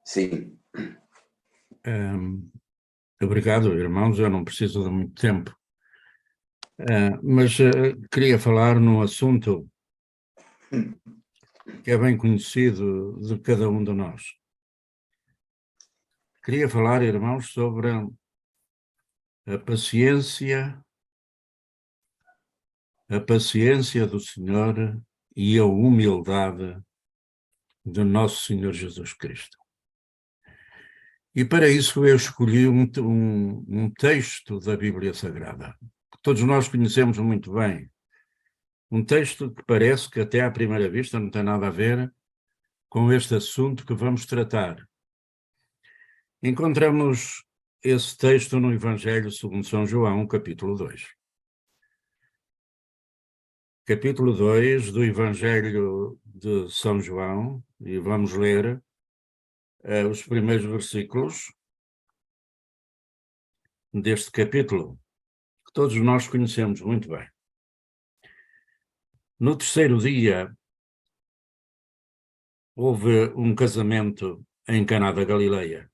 Sim. Obrigado, irmãos. Eu não preciso de muito tempo. Mas queria falar num assunto que é bem conhecido de cada um de nós. Queria falar, irmãos, sobre a paciência do Senhor e a humildade de nosso Senhor Jesus Cristo. E para isso eu escolhi um texto da Bíblia Sagrada, que todos nós conhecemos muito bem. Um texto que parece que até à primeira vista não tem nada a ver com este assunto que vamos tratar. Encontramos esse texto no Evangelho segundo São João, capítulo 2. Capítulo 2 do Evangelho de São João, e vamos ler os primeiros versículos deste capítulo, que todos nós conhecemos muito bem. No terceiro dia, houve um casamento em Caná da Galileia.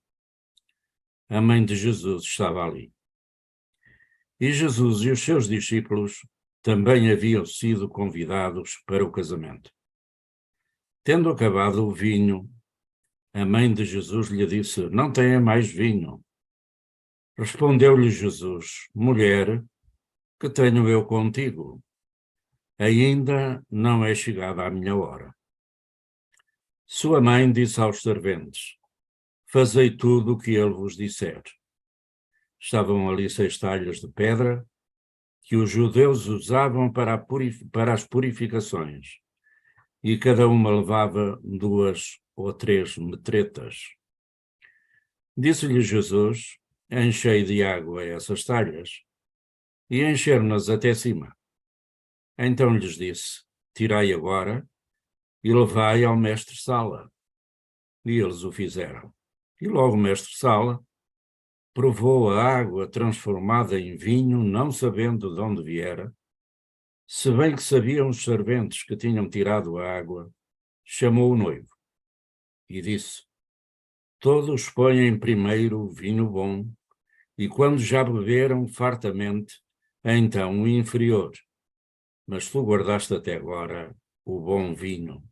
A mãe de Jesus estava ali. E Jesus e os seus discípulos também haviam sido convidados para o casamento. Tendo acabado o vinho, a mãe de Jesus lhe disse: "Não tenha mais vinho." Respondeu-lhe Jesus: "Mulher, que tenho eu contigo? Ainda não é chegada a minha hora." Sua mãe disse aos serventes: "Fazei tudo o que ele vos disser." Estavam ali 6 talhas de pedra que os judeus usavam para as purificações, e cada uma levava 2 ou 3 metretas. Disse-lhe Jesus: "Enchei de água essas talhas." E encheram-nas até cima. Então lhes disse: "Tirai agora e levai ao mestre-sala." E eles o fizeram. E logo o mestre-sala provou a água transformada em vinho, não sabendo de onde viera, se bem que sabiam os serventes que tinham tirado a água. Chamou o noivo e disse: "Todos põem primeiro o vinho bom, e quando já beberam fartamente, então o inferior. Mas tu guardaste até agora o bom vinho."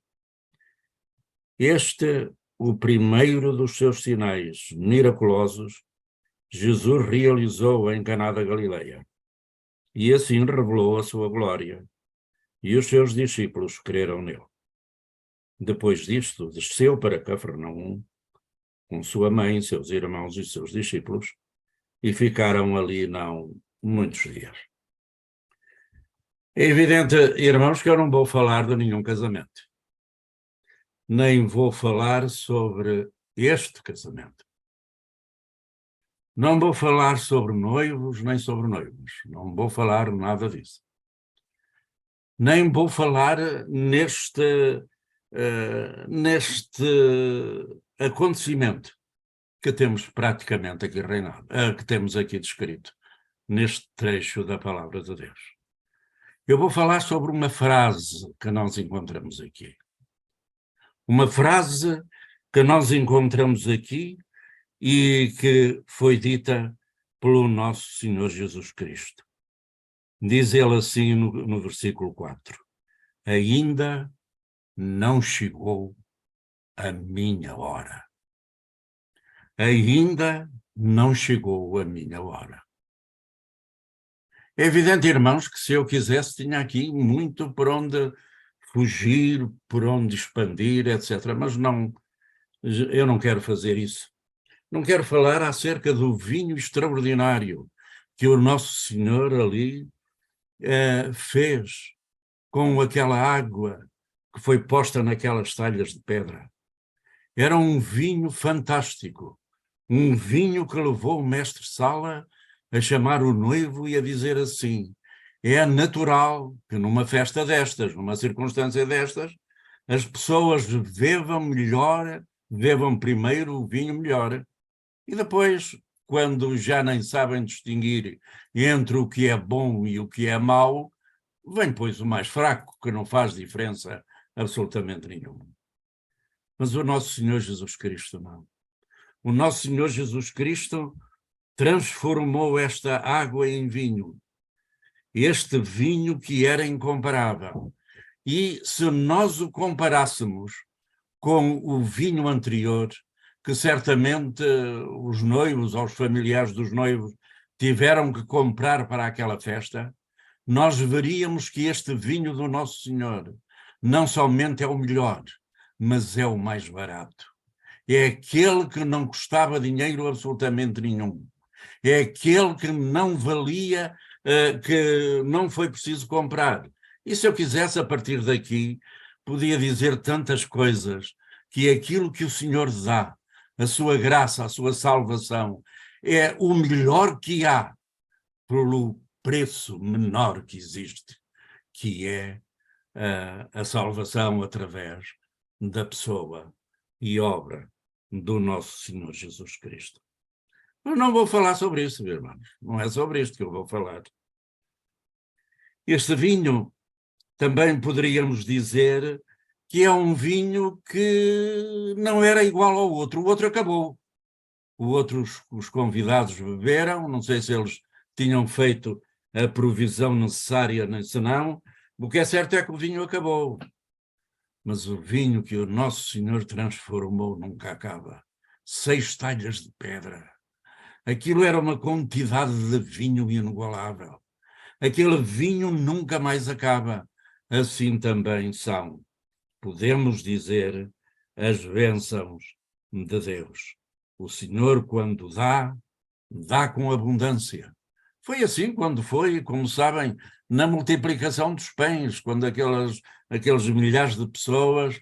Este, o primeiro dos seus sinais miraculosos, Jesus realizou em Caná da Galileia, e assim revelou a sua glória, e os seus discípulos creram nele. Depois disto, desceu para Cafarnaum, com sua mãe, seus irmãos e seus discípulos, e ficaram ali não muitos dias. É evidente, irmãos, que eu não vou falar de nenhum casamento. Nem vou falar sobre este casamento. Não vou falar sobre noivos, nem sobre noivos. Não vou falar nada disso. Nem vou falar neste acontecimento que temos praticamente aqui reinado, que temos aqui descrito, neste trecho da Palavra de Deus. Eu vou falar sobre uma frase que nós encontramos aqui. Uma frase que nós encontramos aqui e que foi dita pelo nosso Senhor Jesus Cristo. Diz ele assim no versículo 4: "Ainda não chegou a minha hora." Ainda não chegou a minha hora. É evidente, irmãos, que se eu quisesse tinha aqui muito por onde fugir, por onde expandir, etc. Mas não, eu não quero fazer isso. Não quero falar acerca do vinho extraordinário que o Nosso Senhor ali fez com aquela água que foi posta naquelas talhas de pedra. Era um vinho fantástico, um vinho que levou o mestre-sala a chamar o noivo e a dizer assim: "É natural que numa festa destas, numa circunstância destas, as pessoas bebam melhor, bebam primeiro o vinho melhor, e depois, quando já nem sabem distinguir entre o que é bom e o que é mau, vem pois o mais fraco, que não faz diferença absolutamente nenhuma." Mas o nosso Senhor Jesus Cristo não. O nosso Senhor Jesus Cristo transformou esta água em vinho. Este vinho que era incomparável. E se nós o comparássemos com o vinho anterior, que certamente os noivos, ou os familiares dos noivos, tiveram que comprar para aquela festa, nós veríamos que este vinho do Nosso Senhor não somente é o melhor, mas é o mais barato. É aquele que não custava dinheiro absolutamente nenhum. É aquele que não valia, que não foi preciso comprar. E se eu quisesse, a partir daqui, podia dizer tantas coisas, que aquilo que o Senhor dá, a sua graça, a sua salvação, é o melhor que há, pelo preço menor que existe, que é a salvação através da pessoa e obra do nosso Senhor Jesus Cristo. Eu não vou falar sobre isso, meus irmãos. Não é sobre isto que eu vou falar. Este vinho, também poderíamos dizer que é um vinho que não era igual ao outro. O outro acabou. O outro, os convidados beberam, não sei se eles tinham feito a provisão necessária, se não. O que é certo é que o vinho acabou. Mas o vinho que o Nosso Senhor transformou nunca acaba. 6 talhas de pedra. Aquilo era uma quantidade de vinho inigualável. Aquele vinho nunca mais acaba. Assim também são, podemos dizer, as bênçãos de Deus. O Senhor, quando dá, dá com abundância. Foi assim quando foi, como sabem, na multiplicação dos pães, quando aqueles milhares de pessoas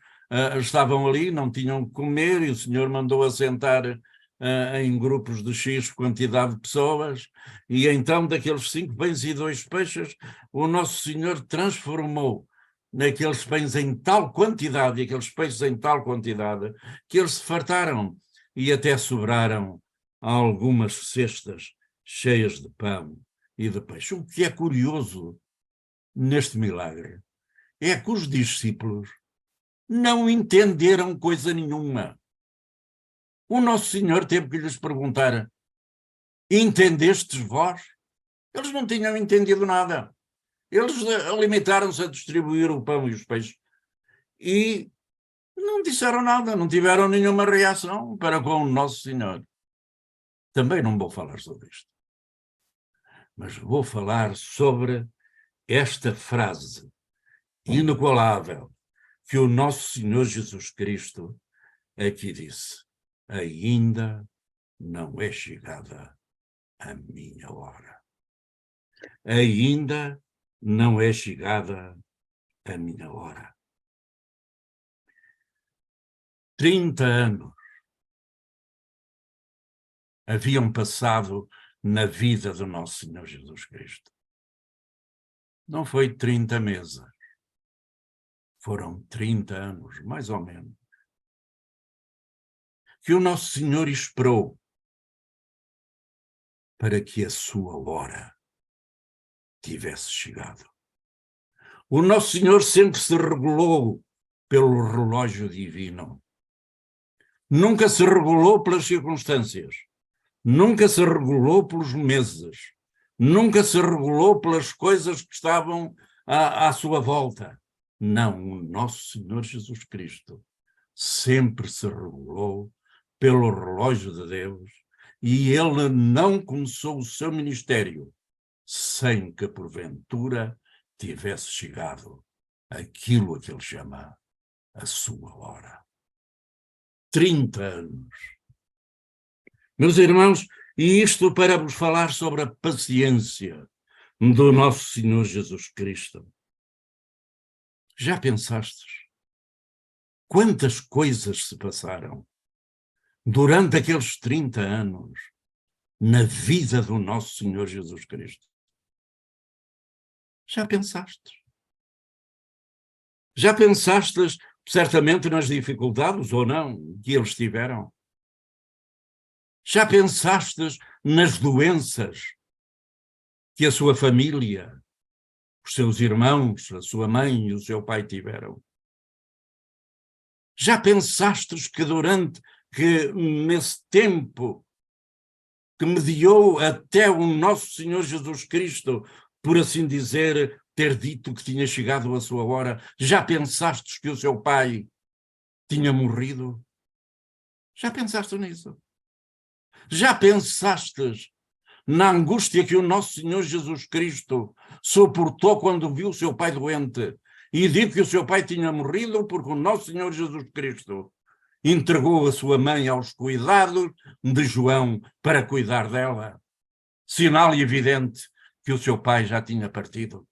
estavam ali, não tinham que comer, e o Senhor mandou assentar em grupos de X quantidade de pessoas, e então daqueles 5 pães e 2 peixes, o Nosso Senhor transformou naqueles pães em tal quantidade, e aqueles peixes em tal quantidade, que eles se fartaram, e até sobraram algumas cestas cheias de pão e de peixe. O que é curioso neste milagre é que os discípulos não entenderam coisa nenhuma. O Nosso Senhor teve que lhes perguntar: entendestes vós? Eles não tinham entendido nada. Eles limitaram-se a distribuir o pão e os peixes e não disseram nada, não tiveram nenhuma reação para com o Nosso Senhor. Também não vou falar sobre isto, mas vou falar sobre esta frase inigualável que o Nosso Senhor Jesus Cristo aqui disse: ainda não é chegada a minha hora. Ainda não é chegada a minha hora. 30 anos haviam passado na vida do nosso Senhor Jesus Cristo. Não foi 30 meses, foram 30 anos, mais ou menos, que o nosso Senhor esperou para que a sua hora tivesse chegado. O Nosso Senhor sempre se regulou pelo relógio divino. Nunca se regulou pelas circunstâncias. Nunca se regulou pelos meses. Nunca se regulou pelas coisas que estavam à sua volta. Não, o nosso Senhor Jesus Cristo sempre se regulou pelo relógio de Deus, e ele não começou o seu ministério sem que, porventura, tivesse chegado aquilo a que ele chama a sua hora. 30 anos. Meus irmãos, e isto para vos falar sobre a paciência do nosso Senhor Jesus Cristo. Já pensastes quantas coisas se passaram durante aqueles 30 anos na vida do nosso Senhor Jesus Cristo? Já pensastes? Já pensastes, certamente, nas dificuldades, ou não, que eles tiveram? Já pensastes nas doenças que a sua família, os seus irmãos, a sua mãe e o seu pai tiveram? Já pensastes que nesse tempo que mediou até o nosso Senhor Jesus Cristo, por assim dizer, ter dito que tinha chegado a sua hora, já pensastes que o seu pai tinha morrido? Já pensaste nisso? Já pensastes na angústia que o nosso Senhor Jesus Cristo suportou quando viu o seu pai doente e disse que o seu pai tinha morrido porque o nosso Senhor Jesus Cristo entregou a sua mãe aos cuidados de João para cuidar dela? Sinal evidente que o seu pai já tinha partido.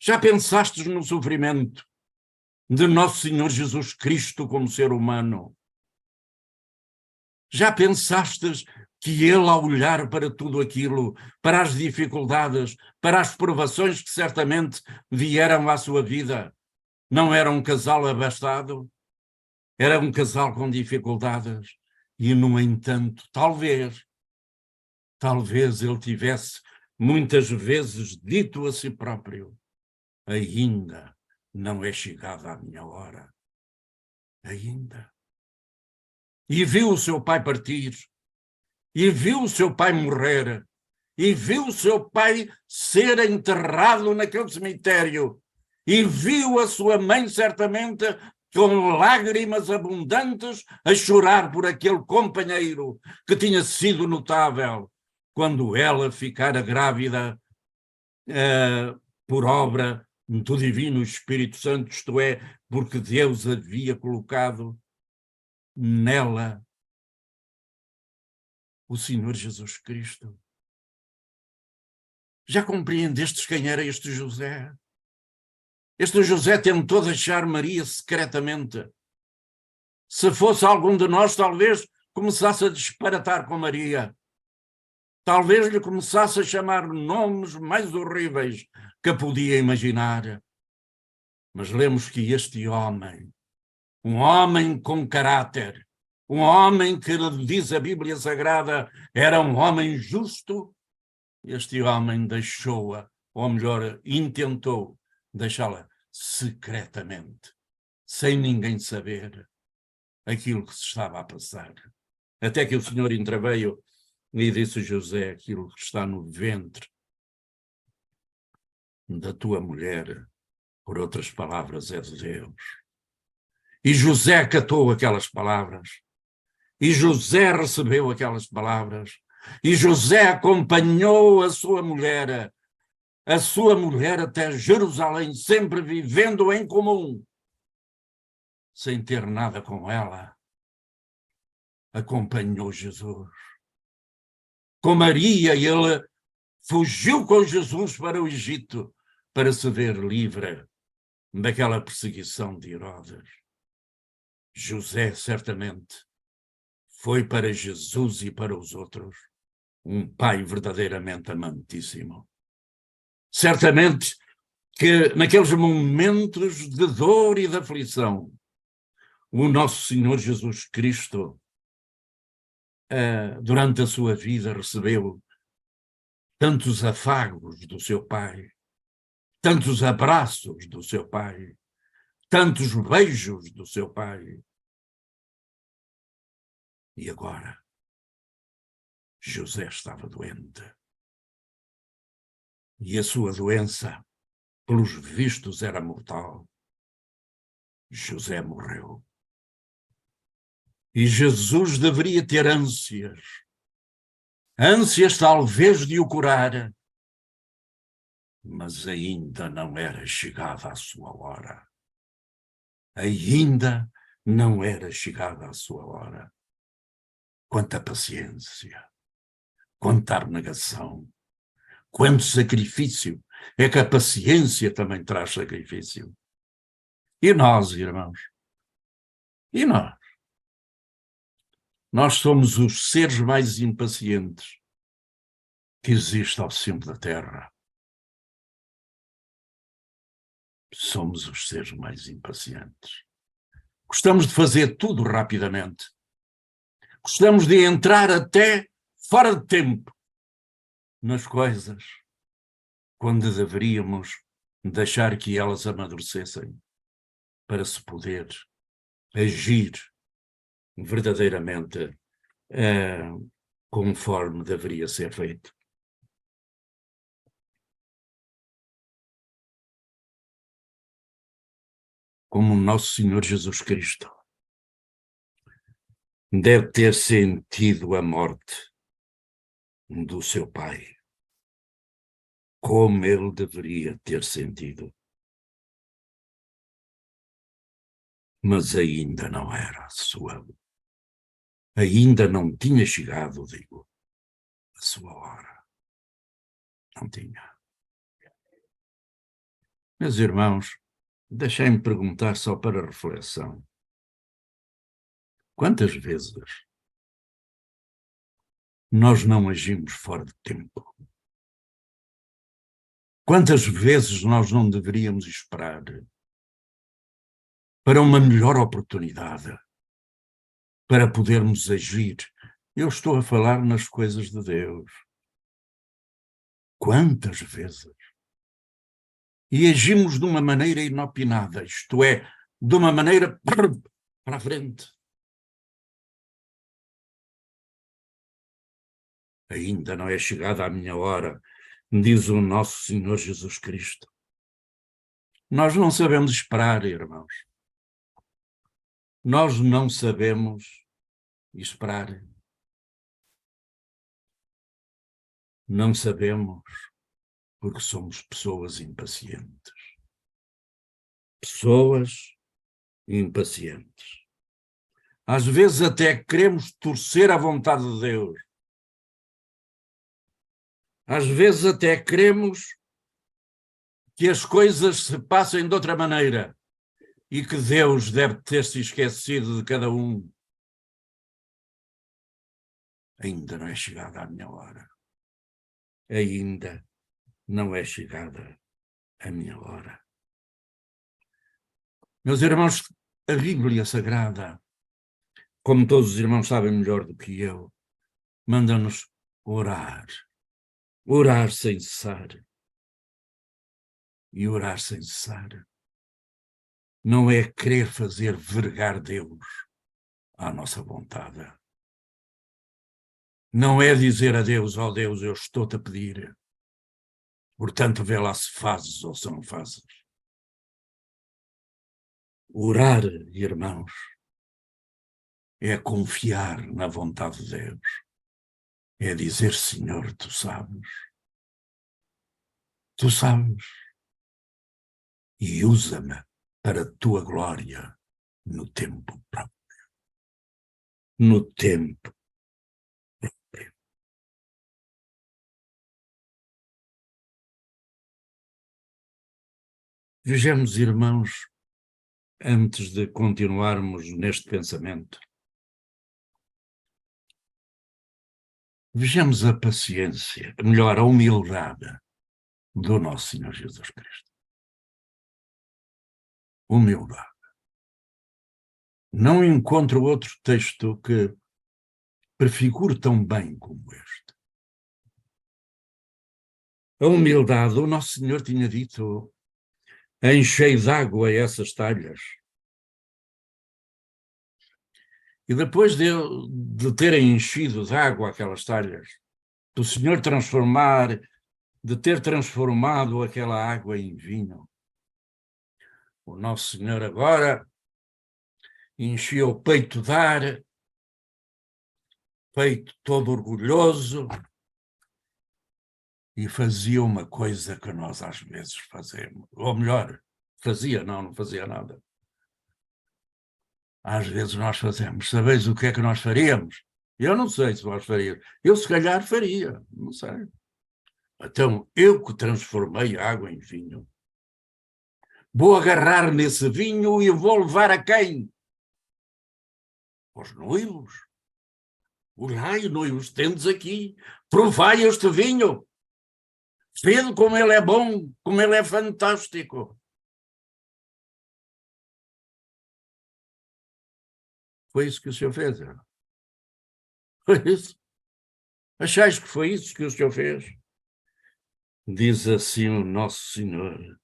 Já pensastes no sofrimento de nosso Senhor Jesus Cristo como ser humano? Já pensastes que ele, ao olhar para tudo aquilo, para as dificuldades, para as provações que certamente vieram à sua vida, não era um casal abastado? Era um casal com dificuldades e, no entanto, talvez ele tivesse muitas vezes dito a si próprio: ainda não é chegada a minha hora. Ainda. E viu o seu pai partir, e viu o seu pai morrer, e viu o seu pai ser enterrado naquele cemitério, e viu a sua mãe certamente com lágrimas abundantes a chorar por aquele companheiro que tinha sido notável quando ela ficara grávida por obra do Divino Espírito Santo, isto é, porque Deus havia colocado nela o Senhor Jesus Cristo. Já compreendestes quem era este José? Este José tentou deixar Maria secretamente. Se fosse algum de nós, talvez começasse a disparatar com Maria. Talvez lhe começasse a chamar nomes mais horríveis que podia imaginar. Mas lemos que este homem, um homem com caráter, um homem que, diz a Bíblia Sagrada, era um homem justo, este homem deixou-a, ou melhor, intentou deixá-la secretamente, sem ninguém saber aquilo que se estava a passar. Até que o Senhor interveio e disse: José, aquilo que está no ventre da tua mulher, por outras palavras, é de Deus. E José acatou aquelas palavras, e José recebeu aquelas palavras, e José acompanhou a sua mulher até Jerusalém, sempre vivendo em comum, sem ter nada com ela. Acompanhou Jesus. Com Maria, ele fugiu com Jesus para o Egito, para se ver livre daquela perseguição de Herodes. José, certamente, foi para Jesus e para os outros um pai verdadeiramente amantíssimo. Certamente que naqueles momentos de dor e de aflição, o nosso Senhor Jesus Cristo, durante a sua vida, recebeu tantos afagos do seu pai, tantos abraços do seu pai, tantos beijos do seu pai. E agora, José estava doente. E a sua doença, pelos vistos, era mortal. José morreu. E Jesus deveria ter ânsias talvez de o curar, mas ainda não era chegada a sua hora. Ainda não era chegada a sua hora. Quanta paciência, quanta abnegação, quanto sacrifício. É que a paciência também traz sacrifício. E nós, irmãos? E nós? Nós somos os seres mais impacientes que existe ao cimo da terra. Somos os seres mais impacientes. Gostamos de fazer tudo rapidamente. Gostamos de entrar até fora de tempo nas coisas, quando deveríamos deixar que elas amadurecessem para se poder agir verdadeiramente conforme deveria ser feito. Como o nosso Senhor Jesus Cristo deve ter sentido a morte do seu Pai, como ele deveria ter sentido. Mas ainda não era a sua, ainda não tinha chegado, digo, a sua hora. Não tinha. Meus irmãos, deixem-me perguntar só para reflexão. Quantas vezes nós não agimos fora de tempo? Quantas vezes nós não deveríamos esperar para uma melhor oportunidade, para podermos agir? Eu estou a falar nas coisas de Deus. Quantas vezes? E agimos de uma maneira inopinada, isto é, de uma maneira para a frente. Ainda não é chegada a minha hora, diz o nosso Senhor Jesus Cristo. Nós não sabemos esperar, irmãos. Nós não sabemos esperar. Não sabemos porque somos pessoas impacientes. Pessoas impacientes. Às vezes até queremos torcer à vontade de Deus. Às vezes até queremos que as coisas se passem de outra maneira e que Deus deve ter se esquecido de cada um. Ainda não é chegada a minha hora. Ainda não é chegada a minha hora. Meus irmãos, a Bíblia Sagrada, como todos os irmãos sabem melhor do que eu, manda-nos orar. Orar sem cessar. E orar sem cessar não é querer fazer vergar Deus à nossa vontade. Não é dizer a Deus, ó Deus, eu estou-te a pedir, portanto vê lá se fazes ou se não fazes. Orar, irmãos, é confiar na vontade de Deus. É dizer, Senhor, tu sabes. Tu sabes. E usa-me para a tua glória no tempo próprio. No tempo próprio. Vejamos, irmãos, antes de continuarmos neste pensamento, vejamos a paciência, melhor, a humildade do nosso Senhor Jesus Cristo. Humildade. Não encontro outro texto que prefigure tão bem como este. A humildade, o nosso Senhor tinha dito, enchei de água essas talhas. E depois de terem enchido de água aquelas talhas, do Senhor de ter transformado aquela água em vinho, o nosso Senhor agora enchia o peito de ar, peito todo orgulhoso, e fazia uma coisa que nós às vezes fazemos. Ou melhor, fazia, não fazia nada. Às vezes nós fazemos. Sabeis o que é que nós faríamos? Eu não sei se nós faríamos. Eu se calhar faria, não sei. Então, eu que transformei a água em vinho, vou agarrar nesse vinho e vou levar a quem? Aos noivos. Olhai, noivos, tendes aqui, provai este vinho. Vede como ele é bom, como ele é fantástico. Foi isso que o Senhor fez? Foi isso? Achais que foi isso que o Senhor fez? Diz assim o nosso Senhor,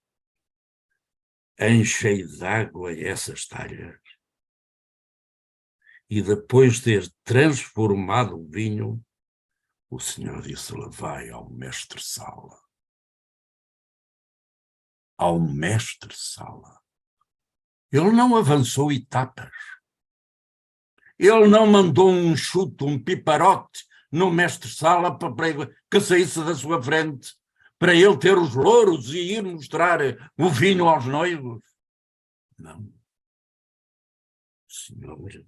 enchei de água essas talhas. E depois de ter transformado o vinho, o Senhor disse: levai ao mestre-sala. Ao mestre-sala. Ele não avançou etapas. Ele não mandou um chute, um piparote no mestre-sala para que saísse da sua frente, para ele ter os louros e ir mostrar o vinho aos noivos. Não. O Senhor viu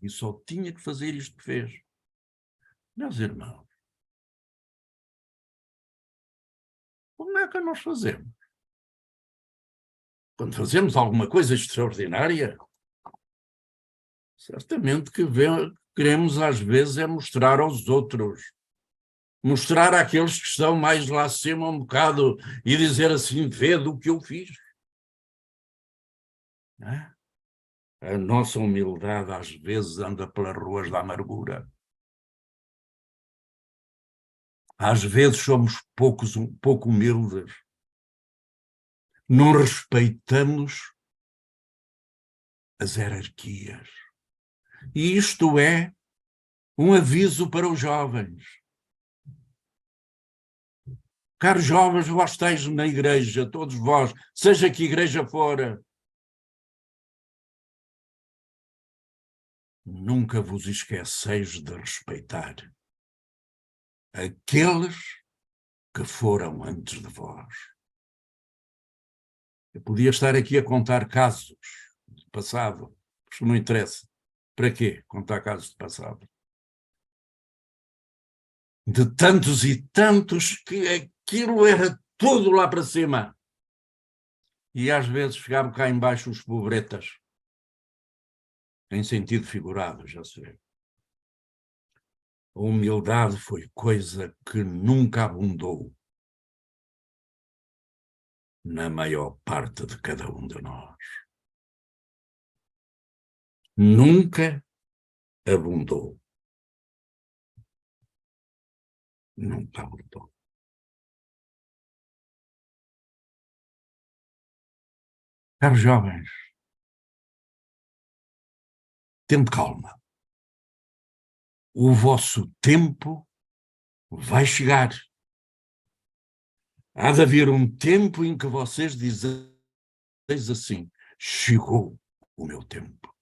e só tinha que fazer isto que fez. Meus irmãos, como é que nós fazemos? Quando fazemos alguma coisa extraordinária, certamente que queremos às vezes é mostrar aos outros, mostrar àqueles que estão mais lá acima um bocado e dizer assim: vê do que eu fiz. Não é? A nossa humildade às vezes anda pelas ruas da amargura. Às vezes somos pouco humildes. Não respeitamos as hierarquias. E isto é um aviso para os jovens. Caros jovens, vós estáis na igreja, todos vós, seja que igreja for, nunca vos esqueceis de respeitar aqueles que foram antes de vós. Eu podia estar aqui a contar casos do passado, mas não interessa. Para quê contar casos do passado? De tantos e tantos que aquilo era tudo lá para cima. E às vezes ficavam cá embaixo os pobretas, em sentido figurado, já se vê. A humildade foi coisa que nunca abundou na maior parte de cada um de nós. Nunca abundou. Nunca abundou. Caros jovens, tende calma. O vosso tempo vai chegar. Há de haver um tempo em que vocês dizem assim: chegou o meu tempo.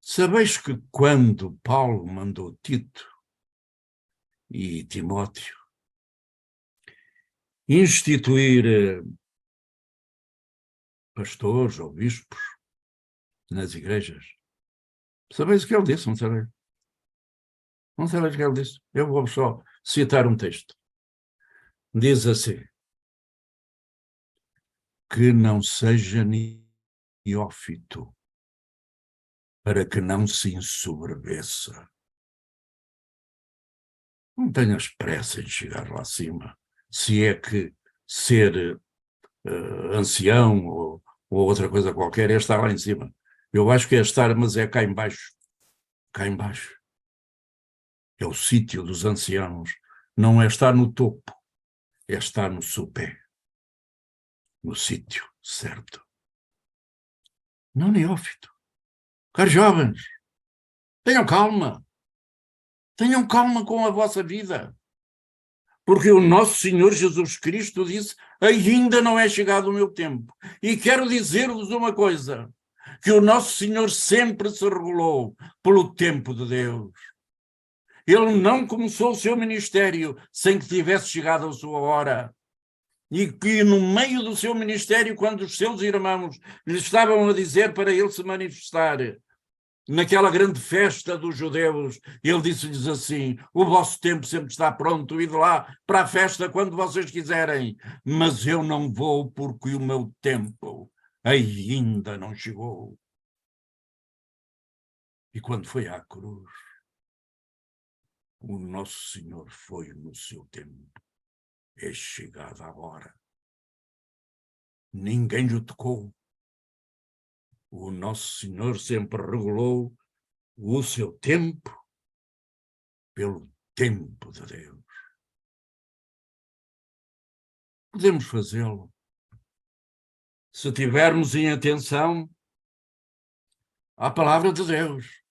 Sabeis que quando Paulo mandou Tito e Timóteo instituir pastores ou bispos nas igrejas, sabeis o que ele disse? Não sabeis? Não sabeis o que ele disse? Eu vou só citar um texto. Diz assim: que não seja neófito, para que não se ensoberbeça. Não tenhas pressa em chegar lá acima, se é que ser ancião ou outra coisa qualquer é estar lá em cima. Eu acho que é estar, mas é cá embaixo. Cá embaixo. É o sítio dos anciãos. Não é estar no topo, é estar no sopé. No sítio certo. Não neófito. Caros jovens, tenham calma. Tenham calma com a vossa vida. Porque o nosso Senhor Jesus Cristo disse: ainda não é chegado o meu tempo. E quero dizer-vos uma coisa, que o nosso Senhor sempre se regulou pelo tempo de Deus. Ele não começou o seu ministério sem que tivesse chegado a sua hora. E que no meio do seu ministério, quando os seus irmãos lhe estavam a dizer para ele se manifestar, naquela grande festa dos judeus, ele disse-lhes assim: o vosso tempo sempre está pronto, ide lá para a festa quando vocês quiserem, mas eu não vou porque o meu tempo ainda não chegou. E quando foi à cruz, o nosso Senhor foi no seu tempo. É chegada a hora. Ninguém lhe tocou. O nosso Senhor sempre regulou o seu tempo pelo tempo de Deus. Podemos fazê-lo se tivermos em atenção à palavra de Deus,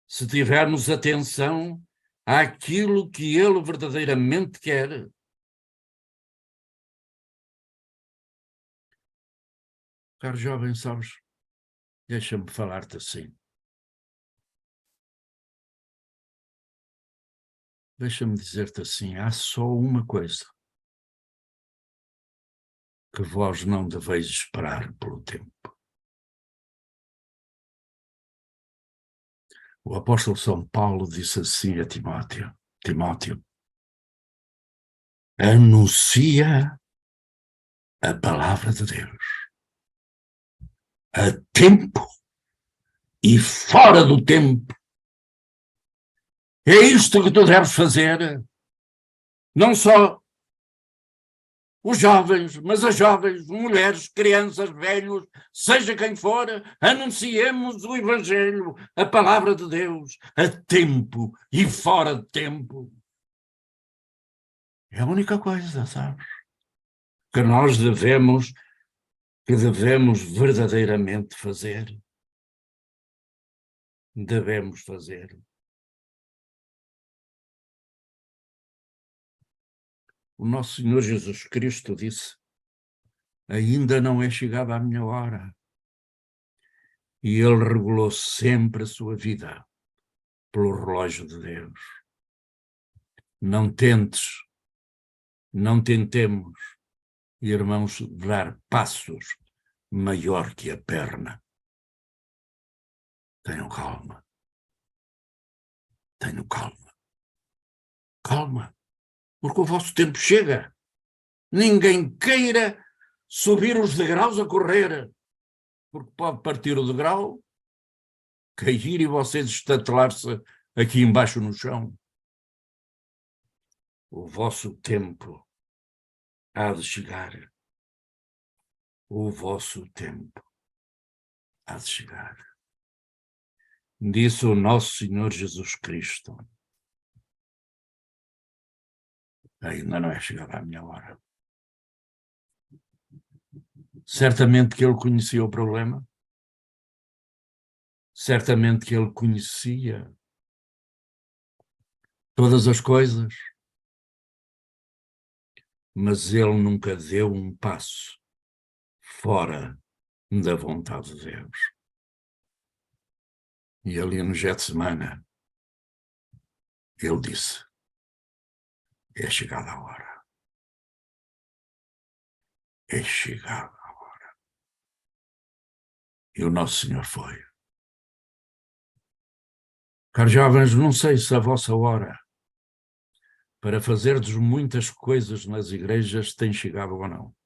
se tivermos atenção àquilo que Ele verdadeiramente quer. Caro jovem, sabes, deixa-me falar-te assim. Deixa-me dizer-te assim, há só uma coisa que vós não deveis esperar pelo tempo. O apóstolo São Paulo disse assim a Timóteo, anuncia a palavra de Deus a tempo e fora do tempo. É isto que tu deves fazer, não só os jovens, mas as jovens, mulheres, crianças, velhos, seja quem for, anunciemos o Evangelho, a palavra de Deus, a tempo e fora de tempo. É a única coisa, sabes, que nós devemos verdadeiramente fazer. Devemos fazer. O nosso Senhor Jesus Cristo disse, ainda não é chegada a minha hora. E ele regulou sempre a sua vida pelo relógio de Deus. Não tentemos, irmãos, dar passos maior que a perna. Tenham calma. Tenham calma. Calma, porque o vosso tempo chega. Ninguém queira subir os degraus a correr, porque pode partir o degrau, cair e vocês estatelar-se aqui embaixo no chão. O vosso tempo há de chegar. O vosso tempo há de chegar. Disse o nosso Senhor Jesus Cristo, ainda não é chegada a minha hora. Certamente que ele conhecia o problema, certamente que ele conhecia todas as coisas, mas ele nunca deu um passo fora da vontade de Deus. E ali no Getsemane, ele disse, é chegada a hora. É chegada a hora. E o nosso Senhor foi. Caros jovens, não sei se a vossa hora para fazerdes muitas coisas nas igrejas tem chegado ou não.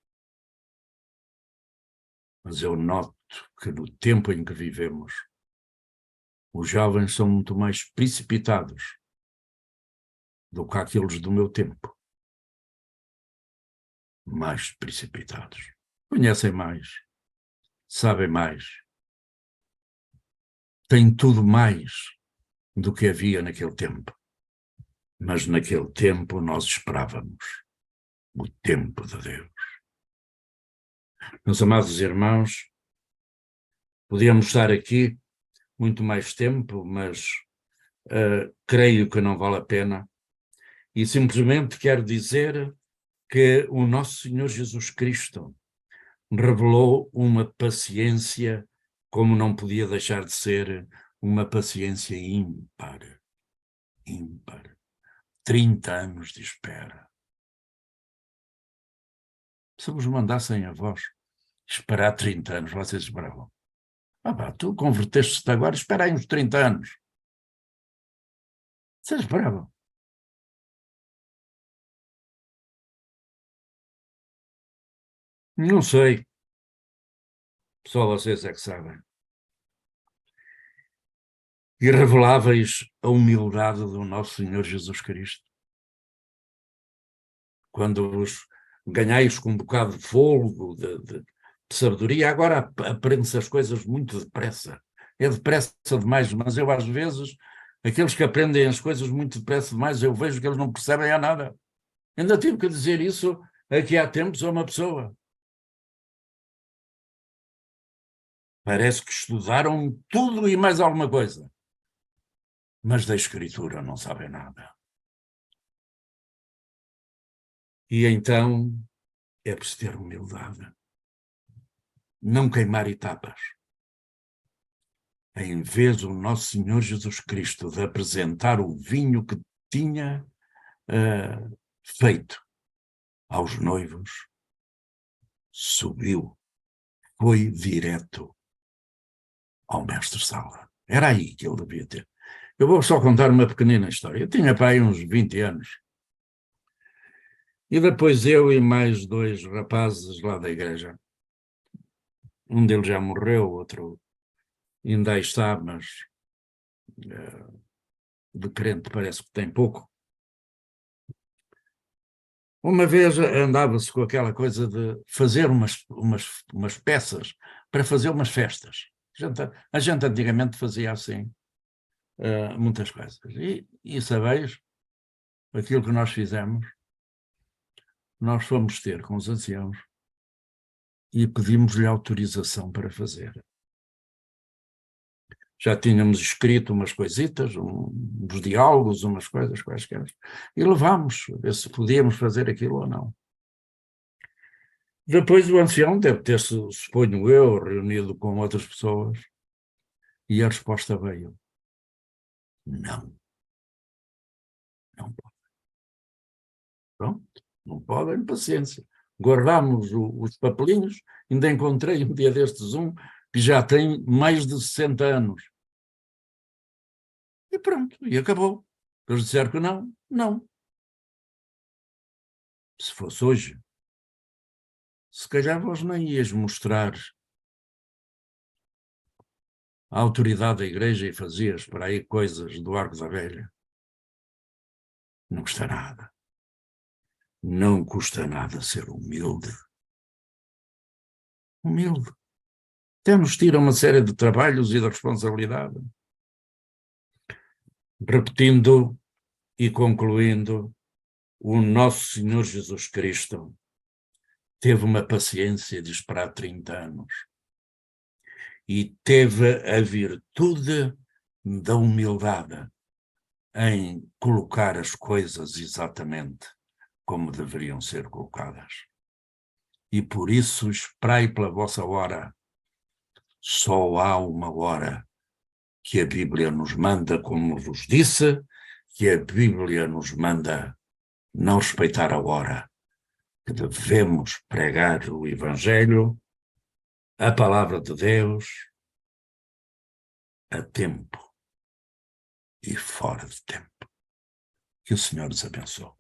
Mas eu noto que no tempo em que vivemos, os jovens são muito mais precipitados do que aqueles do meu tempo. Mais precipitados. Conhecem mais, sabem mais, têm tudo mais do que havia naquele tempo. Mas naquele tempo nós esperávamos o tempo de Deus. Meus amados irmãos, podíamos estar aqui muito mais tempo, mas creio que não vale a pena. E simplesmente quero dizer que o nosso Senhor Jesus Cristo revelou uma paciência como não podia deixar de ser uma paciência ímpar. Ímpar. 30 anos de espera. Se vos mandassem a vós esperar 30 anos, vocês esperavam. Tu converteste-te agora, espera aí uns 30 anos. Vocês esperavam. Não sei. Só vocês é que sabem. E reveláveis a humildade do nosso Senhor Jesus Cristo. Quando vos ganhais com um bocado de fôlego, de sabedoria, agora aprende-se as coisas muito depressa. É depressa demais, mas eu às vezes, aqueles que aprendem as coisas muito depressa demais, eu vejo que eles não percebem a nada. Ainda tive que dizer isso aqui há tempos a uma pessoa. Parece que estudaram tudo e mais alguma coisa, mas da Escritura não sabem nada. E então é preciso ter humildade, não queimar etapas. Em vez do nosso Senhor Jesus Cristo de apresentar o vinho que tinha feito aos noivos, subiu, foi direto ao mestre-sala. Era aí que ele devia ter. Eu vou só contar uma pequenina história. Eu tinha para aí uns 20 anos. E depois eu e mais 2 rapazes lá da igreja. Um deles já morreu, outro ainda aí está, mas de crente parece que tem pouco. Uma vez andava-se com aquela coisa de fazer umas peças para fazer umas festas. A gente antigamente fazia assim muitas coisas. E sabeis, aquilo que nós fizemos, nós fomos ter com os anciãos e pedimos-lhe autorização para fazer. Já tínhamos escrito umas coisitas, uns diálogos, umas coisas quaisquer, e levámos, a ver se podíamos fazer aquilo ou não. Depois o ancião deve ter, suponho eu, reunido com outras pessoas, e a resposta veio: não. Não pode. Pronto, não podem, paciência. Guardámos os papelinhos, ainda encontrei um dia destes que já tem mais de 60 anos. E pronto, e acabou. Eles disseram que não, não. Se fosse hoje, se calhar vos nem ias mostrar a autoridade da igreja e fazias para aí coisas do Arco da Velha. Não custa nada. Não custa nada ser humilde. Humilde. Até nos tira uma série de trabalhos e de responsabilidade. Repetindo e concluindo, o nosso Senhor Jesus Cristo teve uma paciência de esperar 30 anos e teve a virtude da humildade em colocar as coisas exatamente como deveriam ser colocadas. E por isso esperai pela vossa hora. Só há uma hora que a Bíblia nos manda, como vos disse, que a Bíblia nos manda não respeitar a hora, que devemos pregar o Evangelho, a palavra de Deus, a tempo e fora de tempo. Que o Senhor nos abençoe.